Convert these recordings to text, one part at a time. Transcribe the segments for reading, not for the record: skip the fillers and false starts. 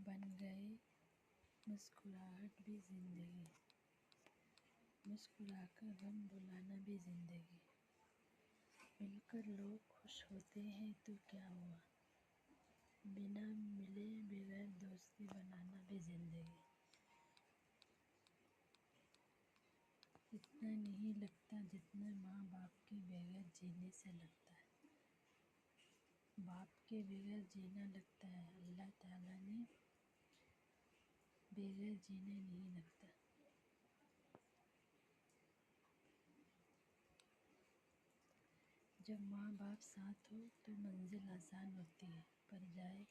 بن گئے مسکراہٹ بھی زندگی، مسکرا کر غم بھلانا بھی زندگی، مل کر لوگ خوش ہوتے ہیں تو کیا ہوا، بنا ملے بغیر دوستی بنانا بھی زندگی۔ اتنا نہیں لگتا جتنا ماں باپ کے بغیر جینے سے لگتا ہے، باپ کے بغیر جینا لگتا ہے، اللہ تعالیٰ نے بغیر جینے نہیں لگتا۔ جب ماں باپ ساتھ ہو تو منزل آسان ہوتی ہے، پر جائے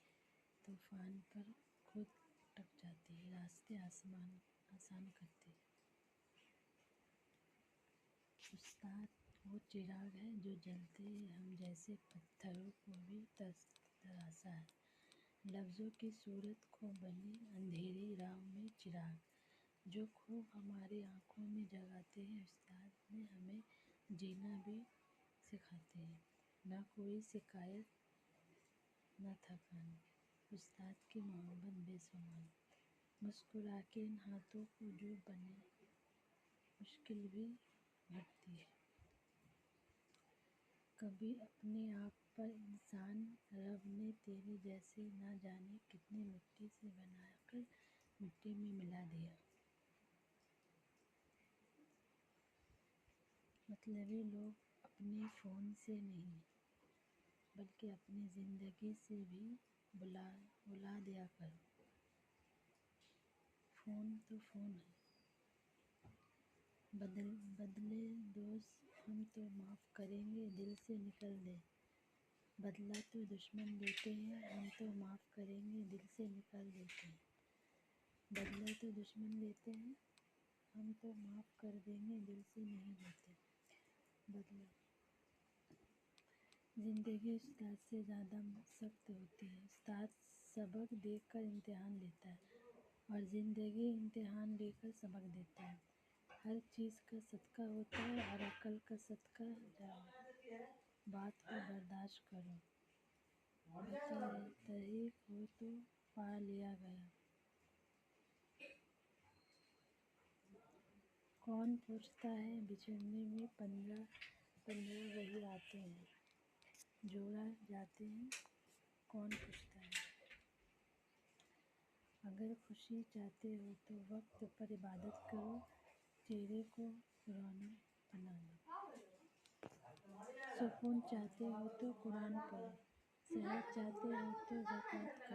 طوفان پر خود اٹک جاتی ہے، راستے آسان کرتی ہے۔ استاد وہ چراغ ہے جو جلتے ہم جیسے پتھروں کو بھی تراسا ہے، لفظوں کی صورت کھو بنے اندھیری راہوں میں چراغ، جو خوب ہماری آنکھوں میں جگاتے ہیں۔ استاد نے ہمیں جینا بھی سکھاتے ہیں، نہ کوئی شکایت نہ تھکان، استاد کی محبت بے شمار، مسکرا کے ان ہاتھوں کو جو بنے مشکل بھی گھٹتی ہے۔ کبھی اپنے آپ پر انسان، رب نے تیرے جیسے نہ جانے کتنے مٹی سے بنا کر مٹی میں ملا دیا۔ مطلبی لوگ اپنے فون سے نہیں بلکہ اپنی زندگی سے بھی بلا دیا کرو۔ فون تو فون ہے، بدلے دوست ہم تو معاف کریں گے دل سے نکل دے، بدلہ تو دشمن لیتے ہیں ہم تو معاف کریں گے دل سے نکل دیتے ہیں، بدلہ تو دشمن لیتے ہیں ہم تو معاف کر دیں گے دل سے نہیں لیتے بدلہ۔ زندگی استاد سے زیادہ سخت ہوتی ہے، استاد سبق دے کر امتحان لیتا ہے اور زندگی امتحان لے کر سبق دیتا ہے۔ ہر چیز کا صدقہ ہوتا ہے اور عقل کا صدقہ جاؤ، بات کو برداشت کرو، تحریک ہو تو پا لیا گیا۔ کون پوچھتا ہے بچھڑنے میں 15 وہی آتے ہیں، جوڑا جاتے ہیں کون پوچھتا ہے۔ اگر خوشی چاہتے ہو تو وقت پر عبادت کرو، چہرے کو رونا بنا لو، سکون چاہتے ہو تو قرآن پڑھو، صحت چاہتے ہو تو زکوٰۃ کرو۔